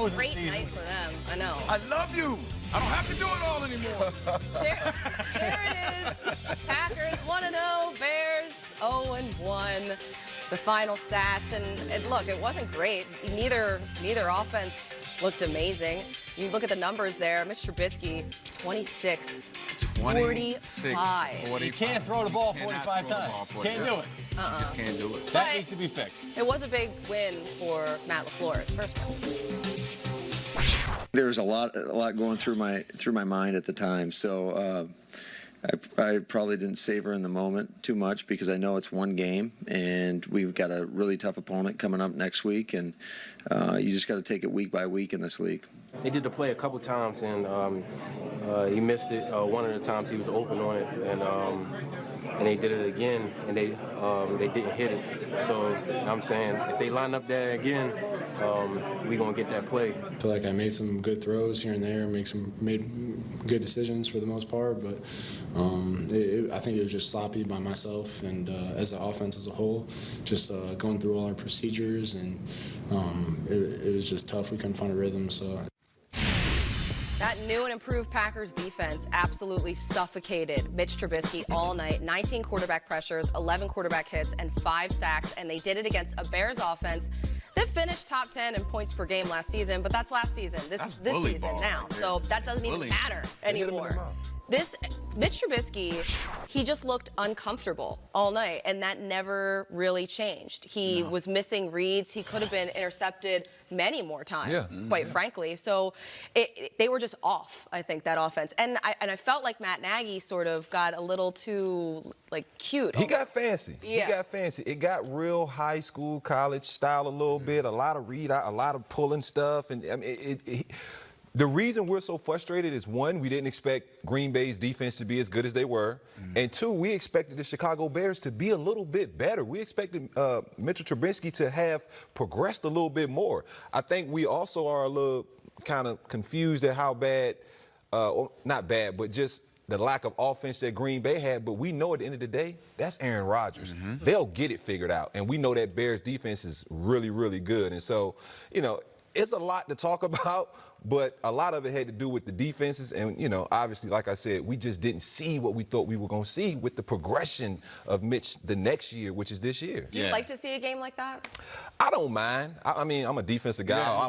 a great night for them. I know. I love you. I don't have to do it all anymore. There it is. Packers 1-0, Bears 0-1. The final stats, and look, it wasn't great. Neither offense looked amazing. You look at the numbers there. Mitch Trubisky, 26, 45. You can't throw the ball 45 times. Can't do it. You just can't do it. That needs to be fixed. It was a big win for Matt LaFleur, his first one. There was a lot going through my mind at the time, so I probably didn't savor in the moment too much because I know it's one game and we've got a really tough opponent coming up next week, and you just got to take it week by week in this league. They did the play a couple times, and he missed it. One of the times he was open on it, and they did it again, and they didn't hit it. So I'm saying if they line up there again, we're going to get that play. I feel like I made some good throws here and there, made good decisions for the most part, but I think it was just sloppy by myself and as the offense as a whole, just going through all our procedures, and it was just tough. We couldn't find a rhythm, so. That new and improved Packers defense absolutely suffocated Mitch Trubisky all night. 19 quarterback pressures, 11 quarterback hits, and 5 sacks, and they did it against a Bears offense that finished top 10 in points per game last season, but that's last season. This is this season now, so that doesn't even matter anymore. Mitch Trubisky, he just looked uncomfortable all night, and that never really changed. He was missing reads. He could have been intercepted many more times, quite frankly. So they were just off, I think, that offense. And I felt like Matt Nagy sort of got a little too, cute. He got fancy. Yeah. He got fancy. It got real high school, college style a little bit, a lot of read, a lot of pulling stuff. And I mean, the reason we're so frustrated is, one, we didn't expect Green Bay's defense to be as good as they were. And two, we expected the Chicago Bears to be a little bit better. We expected Mitchell Trubisky to have progressed a little bit more. I think we also are a little kind of confused at how bad, not bad, but just the lack of offense that Green Bay had. But we know at the end of the day, that's Aaron Rodgers. They'll get it figured out. And we know that Bears defense is really, really good. And so, it's a lot to talk about, but a lot of it had to do with the defenses. And, obviously, like I said, we just didn't see what we thought we were going to see with the progression of Mitch the next year, which is this year. Do you like to see a game like that? I don't mind. I mean, I'm a defensive guy. I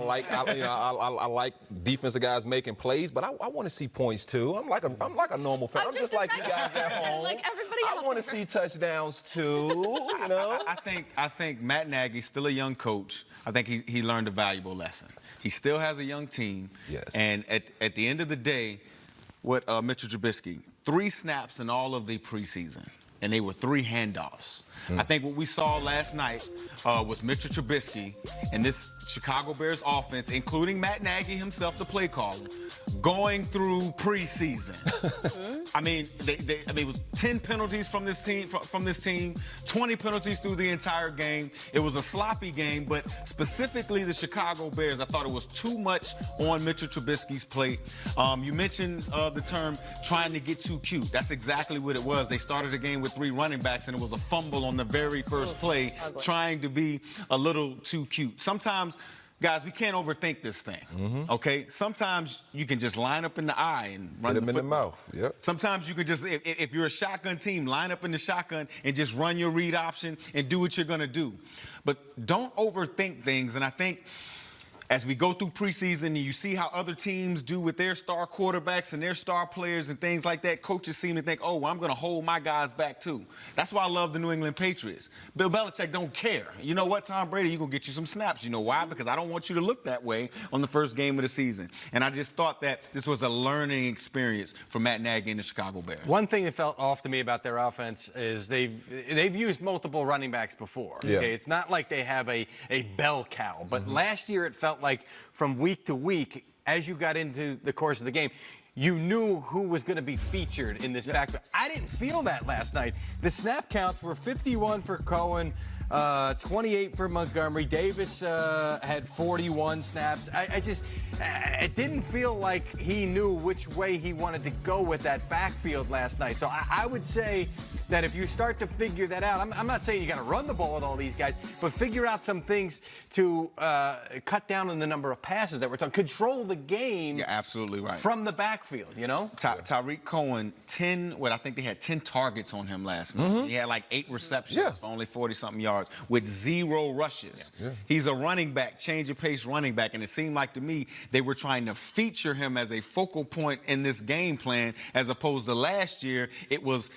like defensive guys making plays, but I want to see points too. I'm like a normal fan. I'm just like you guys at home. Like everybody else. I want to see touchdowns too. I think Matt Nagy's still a young coach. I think he learned a valuable lesson. He still has a young team. Yes. And at the end of the day, what Mitchell Trubisky, 3 snaps in all of the preseason, and they were 3 handoffs. I think what we saw last night was Mitchell Trubisky and this Chicago Bears offense, including Matt Nagy himself, the play caller, going through preseason. I mean, it was 10 penalties from this team, 20 penalties through the entire game. It was a sloppy game, but specifically the Chicago Bears, I thought it was too much on Mitchell Trubisky's plate. You mentioned the term trying to get too cute. That's exactly what it was. They started the game with 3 running backs, and it was a fumble on the very first play, trying to be a little too cute. Sometimes, guys, we can't overthink this thing, okay? Sometimes you can just line up in the eye and run them in the mouth. Yep. Sometimes you can just, if you're a shotgun team, line up in the shotgun and just run your read option and do what you're going to do. But don't overthink things, and I think as we go through preseason and you see how other teams do with their star quarterbacks and their star players and things like that, coaches seem to think, oh, well, I'm going to hold my guys back too. That's why I love the New England Patriots. Bill Belichick don't care. You know what, Tom Brady, you're going to get you some snaps. You know why? Because I don't want you to look that way on the first game of the season. And I just thought that this was a learning experience for Matt Nagy and the Chicago Bears. One thing that felt off to me about their offense is they've used multiple running backs before. Yeah. Okay? It's not like they have a bell cow. But last year it felt like from week to week, as you got into the course of the game, you knew who was going to be featured in this backfield. I didn't feel that last night. The snap counts were 51 for Cohen, 28 for Montgomery. Davis had 41 snaps. It didn't feel like he knew which way he wanted to go with that backfield last night. So I would say that if you start to figure that out, I'm not saying you got to run the ball with all these guys, but figure out some things to cut down on the number of passes that we're talking. Control the game. You're absolutely right. From the backfield, you know? Tyreek Cohen, I think they had 10 targets on him last night. He had like 8 receptions for only 40-something yards with 0 rushes. He's a running back, change of pace running back, and it seemed like to me they were trying to feature him as a focal point in this game plan, as opposed to last year it was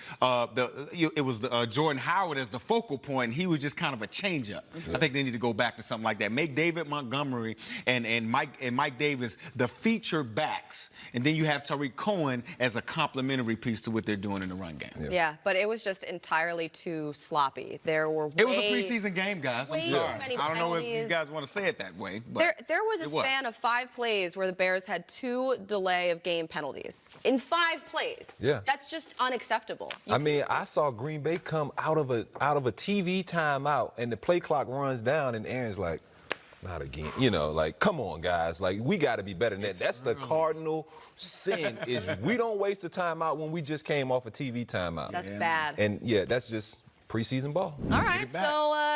Jordan Howard as the focal point. He was just kind of a change-up. I think they need to go back to something like that. Make David Montgomery and Mike Davis the feature backs, and then you have Tyreek Cohen as a complementary piece to what they're doing in the run game. Yeah, but it was just entirely too sloppy. There were It was a preseason game, guys. I'm way sorry. too many I don't know if you penalties. guys want to say it that way, but There was a span of 5 plays where the Bears had 2 delay of game penalties. In 5 plays. Yeah. That's just unacceptable. I mean, I saw Green Bay come out of a TV timeout, and the play clock runs down, and Aaron's like, not again. You know, like, come on, guys. Like, we got to be better than that. That's the cardinal sin, is we don't waste a timeout when we just came off a TV timeout. That's bad. And, yeah, that's just preseason ball. All right, so